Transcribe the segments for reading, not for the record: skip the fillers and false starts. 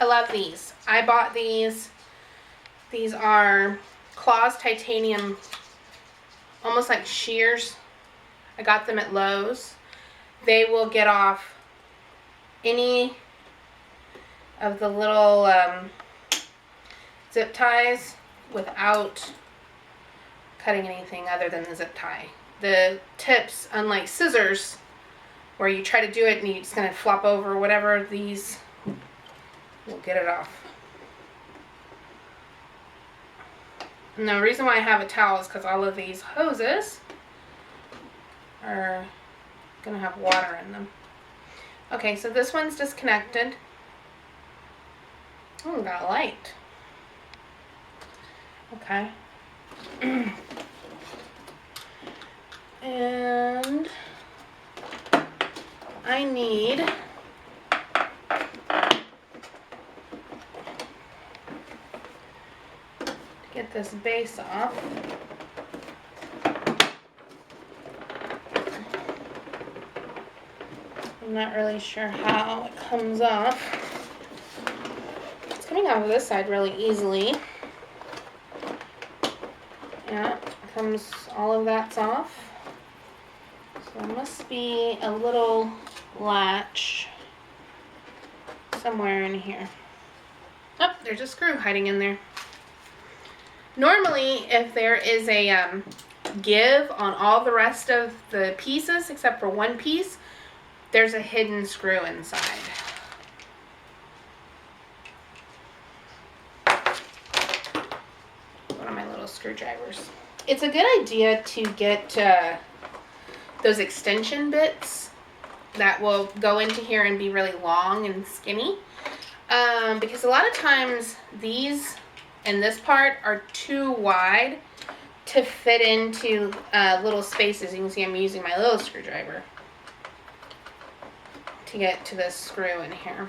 love these. I bought these. These are Claws titanium, almost like shears. I got them at Lowe's. They will get off any of the little zip ties without cutting anything other than the zip tie. The tips, unlike scissors, where you try to do it and it's going to flop over or whatever, these will get it off. And the reason why I have a towel is because all of these hoses are going to have water in them. Okay, so this one's disconnected. Oh, got a light. Okay. And I need to get this base off. I'm not really sure how it comes off. It's coming off of this side really easily. Yeah, all of that's off. So there must be a little latch somewhere in here. Oh, there's a screw hiding in there. Normally, if there is a give on all the rest of the pieces except for one piece, there's a hidden screw inside. One of my little screwdrivers. It's a good idea to get those extension bits that will go into here and be really long and skinny. Because a lot of times these and this part are too wide to fit into little spaces. You can see I'm using my little screwdriver to get to this screw in here.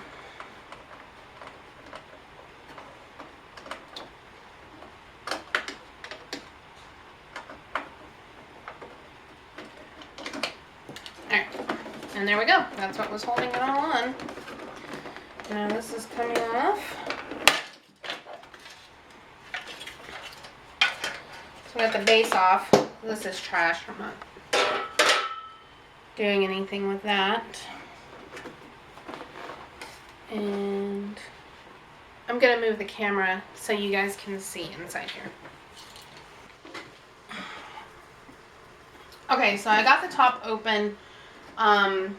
Alright, and there we go. That's what was holding it all on. Now this is coming off. So we got the base off. This is trash. I'm not doing anything with that. And I'm going to move the camera so you guys can see inside here. Okay, so I got the top open. I'm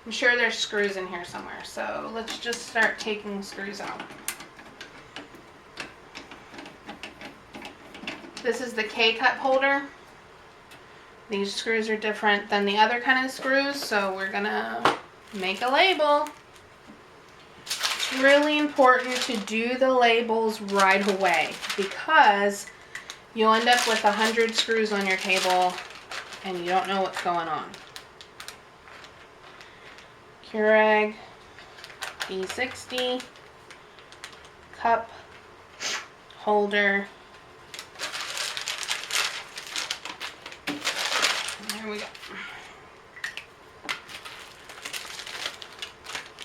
sure there's screws in here somewhere, so let's just start taking screws out. This is the K-cup holder. These screws are different than the other kind of screws, so we're gonna make a label. It's really important to do the labels right away because you'll end up with 100 screws on your table and you don't know what's going on. Keurig E60 cup holder. There we go.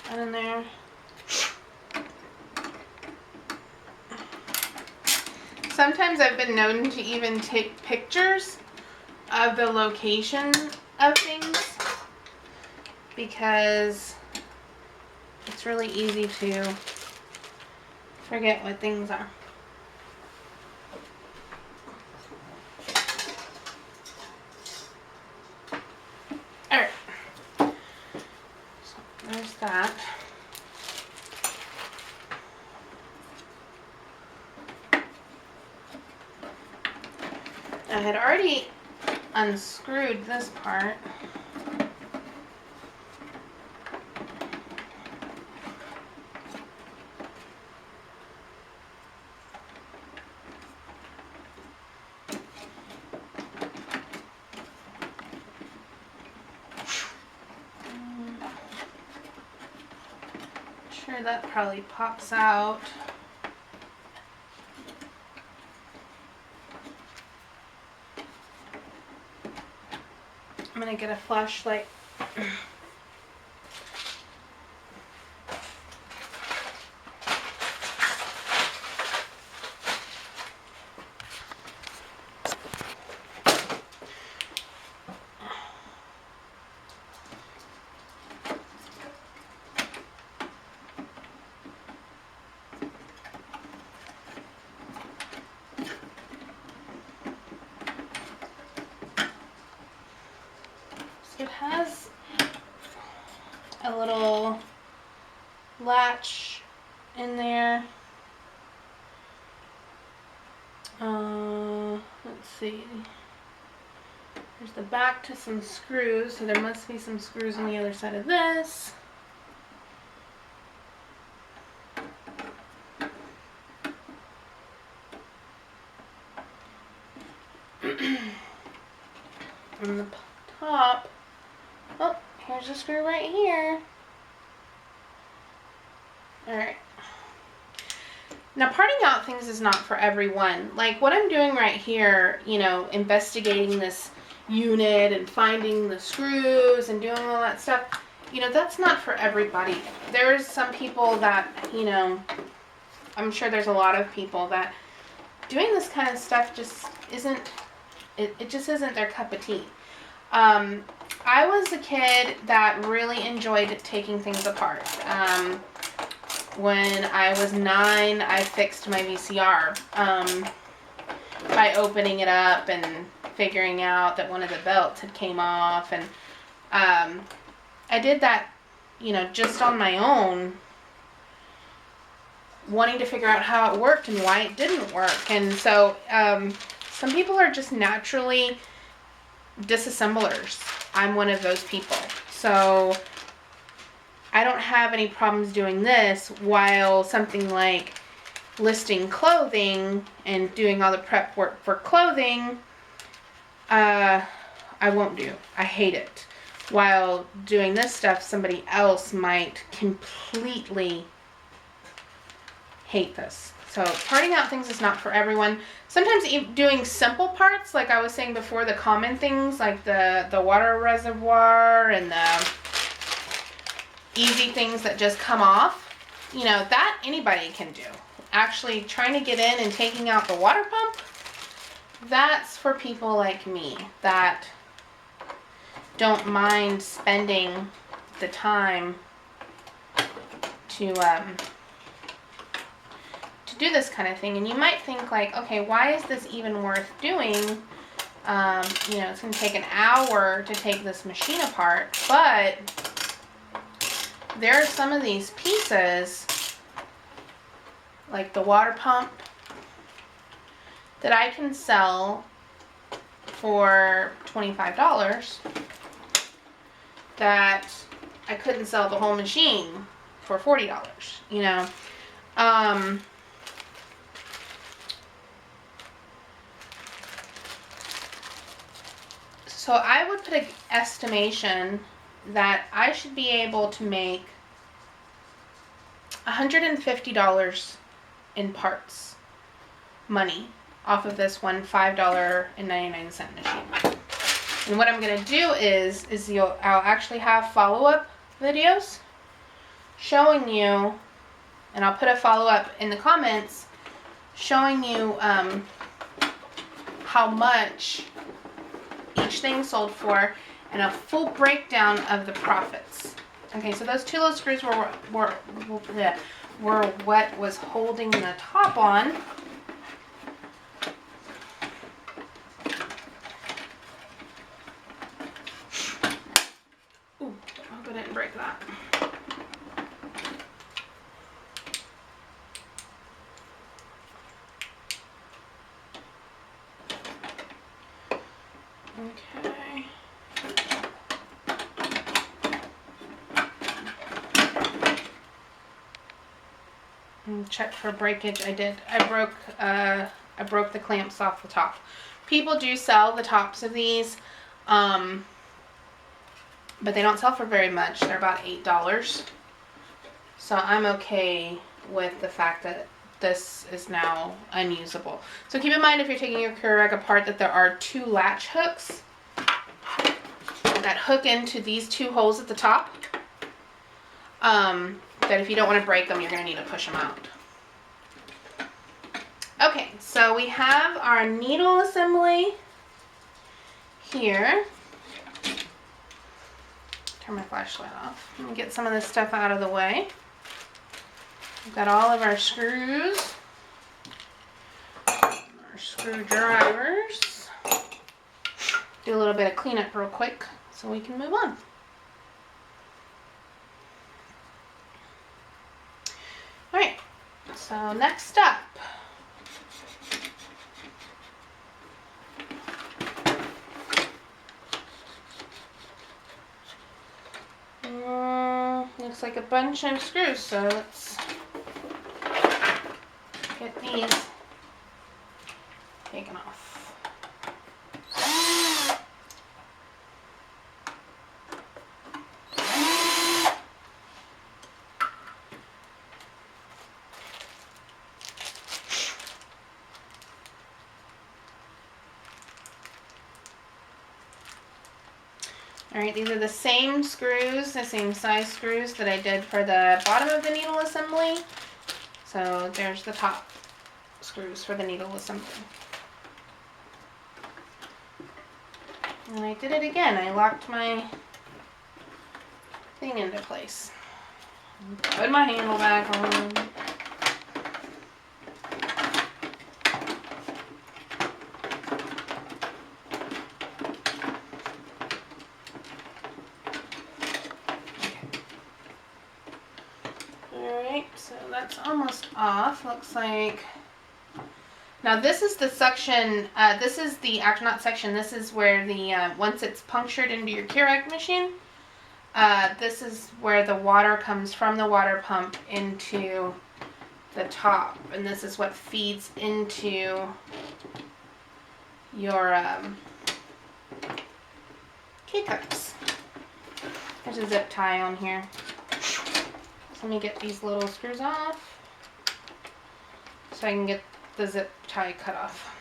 That in there. Sometimes I've been known to even take pictures of the location of things because it's really easy to forget what things are. Alright, so there's that. I had already unscrewed this part. Sure, that probably pops out. I'm gonna get a flashlight. has a little latch in there. Let's see. There's the back to some screws, so there must be some screws on the other side of this. On the top, oh, here's a screw right here. Alright. Now, parting out things is not for everyone. Like what I'm doing right here, you know, investigating this unit and finding the screws and doing all that stuff, you know, that's not for everybody. There's some people that, you know, I'm sure there's a lot of people that doing this kind of stuff just isn't, it just isn't their cup of tea. I was a kid that really enjoyed taking things apart. When I was 9, I fixed my VCR by opening it up and figuring out that one of the belts had came off, and I did that, you know, just on my own, wanting to figure out how it worked and why it didn't work. And so some people are just naturally disassemblers. I'm one of those people. So I don't have any problems doing this, while something like listing clothing and doing all the prep work for clothing, I won't do. I hate it. While doing this stuff, somebody else might completely hate this. So parting out things is not for everyone. Sometimes doing simple parts, like I was saying before, the common things like the water reservoir and the easy things that just come off, you know, that anybody can do. Actually trying to get in and taking out the water pump, that's for people like me that don't mind spending the time to do this kind of thing. And you might think like, okay, why is this even worth doing? You know, it's going to take an hour to take this machine apart, but there are some of these pieces, like the water pump, that I can sell for $25 that I couldn't sell the whole machine for $40, you know. So I would put an estimation that I should be able to make $150 in parts money off of this one $5.99 machine. And what I'm going to do is I'll actually have follow-up videos showing you, and I'll put a follow-up in the comments showing you how much each thing sold for, and a full breakdown of the profits. Okay, so those two little screws were what was holding the top on. Ooh, I hope I didn't break that. Okay. And check for breakage. I did. I broke the clamps off the top. People do sell the tops of these, but they don't sell for very much. They're about $8. So I'm okay with the fact that this is now unusable. So keep in mind, if you're taking your Keurig apart, that there are 2 latch hooks that hook into these 2 holes at the top. That if you don't want to break them, you're going to need to push them out. Okay, so we have our needle assembly here. Turn my flashlight off. Let me get some of this stuff out of the way. We've got all of our screws, our screwdrivers. Do a little bit of cleanup real quick so we can move on. Alright, so next up, looks like a bunch of screws, so let's get these taken off. Alright, these are the same screws, the same size screws that I did for the bottom of the needle assembly. So there's the top screws for the needle assembly. And I did it again. I locked my thing into place. Put my handle back on. So that's almost off. Looks like. Now this is the suction. This is the actually not section. This is where the once it's punctured into your Keurig machine. This is where the water comes from the water pump into the top, and this is what feeds into your K-cups. There's a zip tie on here. Let me get these little screws off so I can get the zip tie cut off.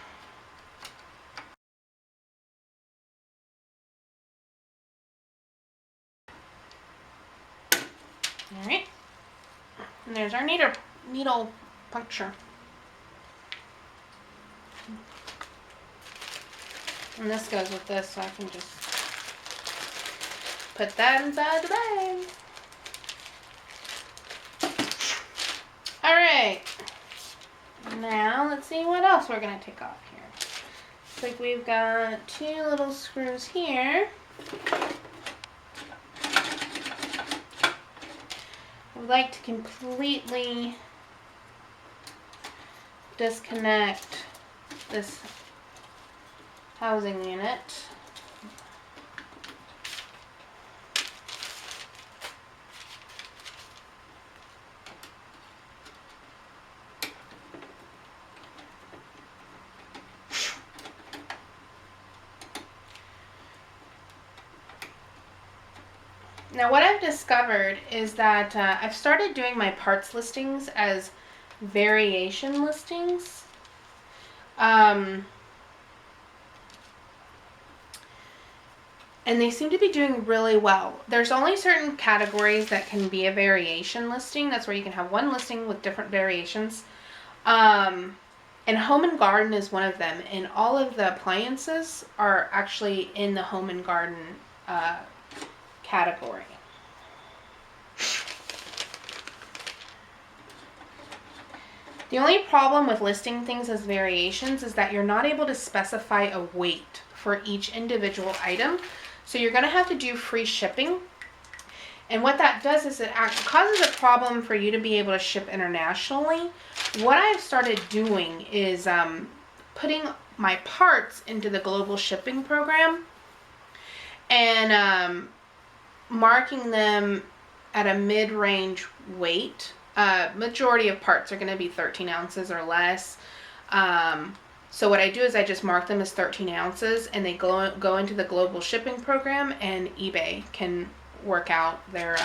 Alright, and there's our needle puncture. And this goes with this, so I can just put that inside the bag. Alright, now let's see what else we're going to take off here. Looks like we've got two little screws here. I would like to completely disconnect this housing unit. Now what I've discovered is that I've started doing my parts listings as variation listings. And they seem to be doing really well. There's only certain categories that can be a variation listing. That's where you can have one listing with different variations. And home and garden is one of them. And all of the appliances are actually in the home and garden category. The only problem with listing things as variations is that you're not able to specify a weight for each individual item. So you're going to have to do free shipping. And what that does is it causes a problem for you to be able to ship internationally. What I've started doing is putting my parts into the global shipping program and marking them at a mid-range weight. Majority of parts are going to be 13 ounces or less. So what I do is I just mark them as 13 ounces and they go into the global shipping program, and eBay can work out their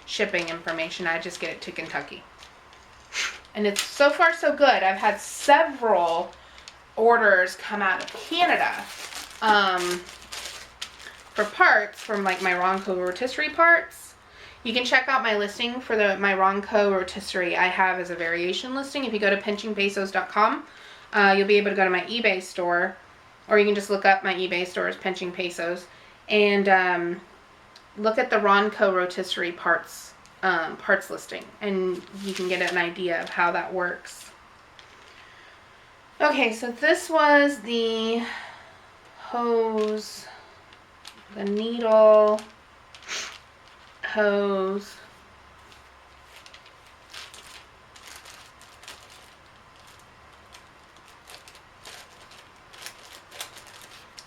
shipping information. I just get it to Kentucky. And it's so far so good. I've had several orders come out of Canada for parts from like my Ronco rotisserie parts. You can check out my listing for my Ronco rotisserie I have as a variation listing. If you go to pinchingpesos.com, you'll be able to go to my eBay store, or you can just look up my eBay store as Pinching Pesos and look at the Ronco rotisserie parts listing, and you can get an idea of how that works. Okay, so this was the hose the needle, hose,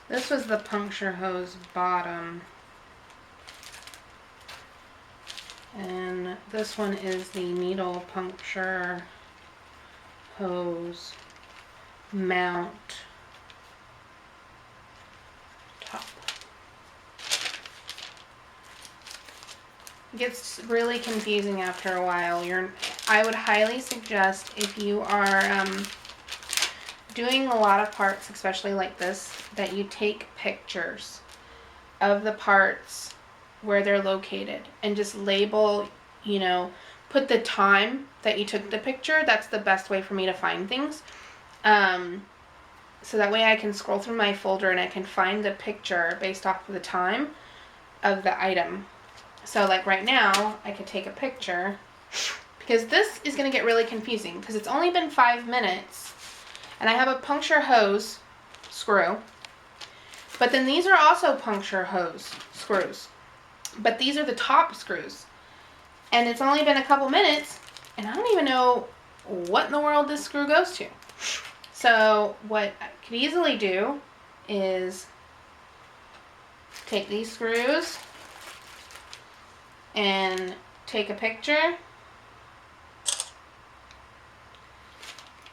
this was the puncture hose bottom, and this one is the needle puncture hose mount top. It gets really confusing after a while. I would highly suggest, if you are doing a lot of parts, especially like this, that you take pictures of the parts where they're located and just label, you know, put the time that you took the picture. That's the best way for me to find things. So that way I can scroll through my folder and I can find the picture based off of the time of the item. So like right now, I could take a picture, because this is going to get really confusing because it's only been 5 minutes and I have a puncture hose screw, but then these are also puncture hose screws, but these are the top screws, and it's only been a couple minutes and I don't even know what in the world this screw goes to. So what I could easily do is take these screws and take a picture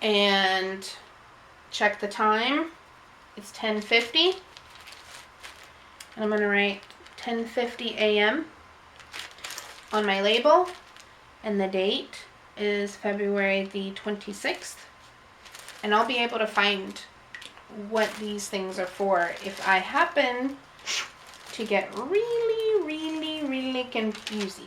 and check the time. It's 10:50, and I'm going to write 10:50 a.m. on my label, and the date is February the 26th, and I'll be able to find what these things are for if I happen to get really, really, really confused.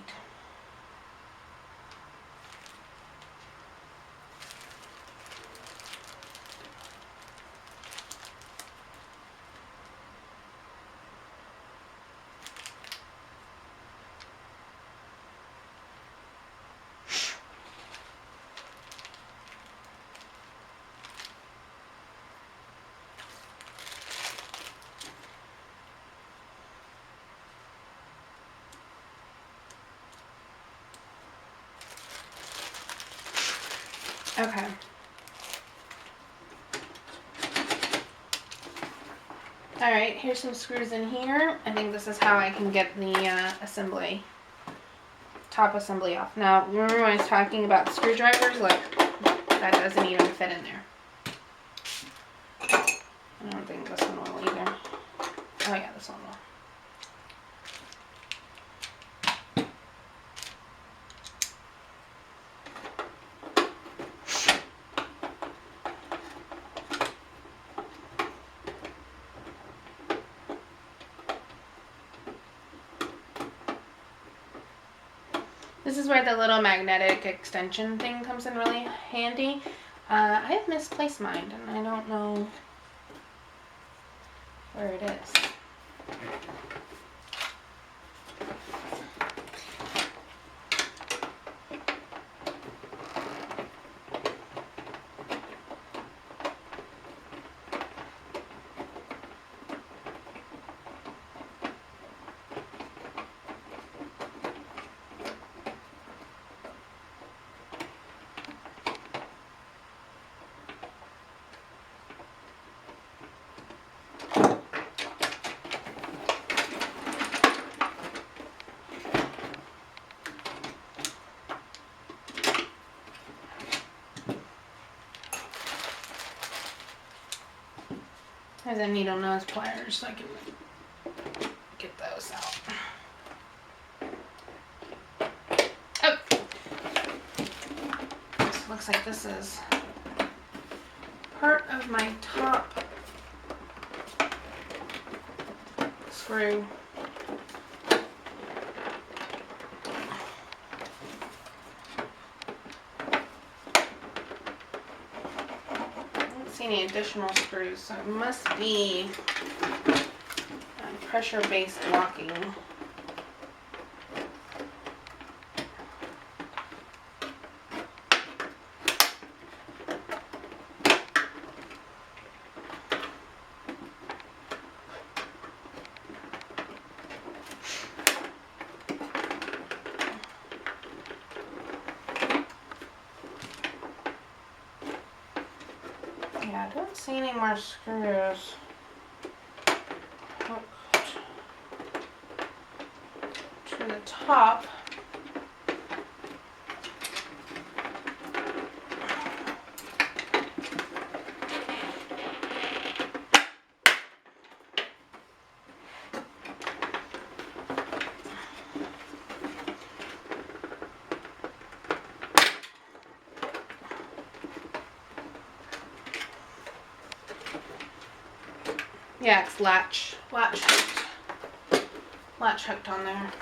Okay. Alright, here's some screws in here. I think this is how I can get the top assembly off. Now, remember when I was talking about screwdrivers? Look, that doesn't even fit in there. I don't think this one will either. Oh yeah, this one will. This is where the little magnetic extension thing comes in really handy. I have misplaced mine, and I don't know where it is. There's a needle nose pliers so I can get those out. Oh! So looks like this is part of my top screw. Any additional screws, so it must be pressure-based locking. Yeah, I don't see any more screws hooked to the top. Yeah, it's latch hooked on there.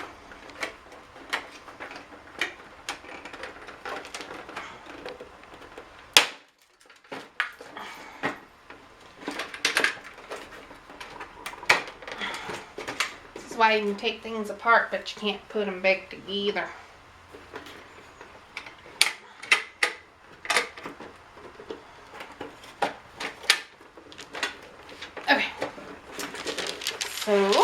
This is why you can take things apart, but you can't put them back together. Okay. So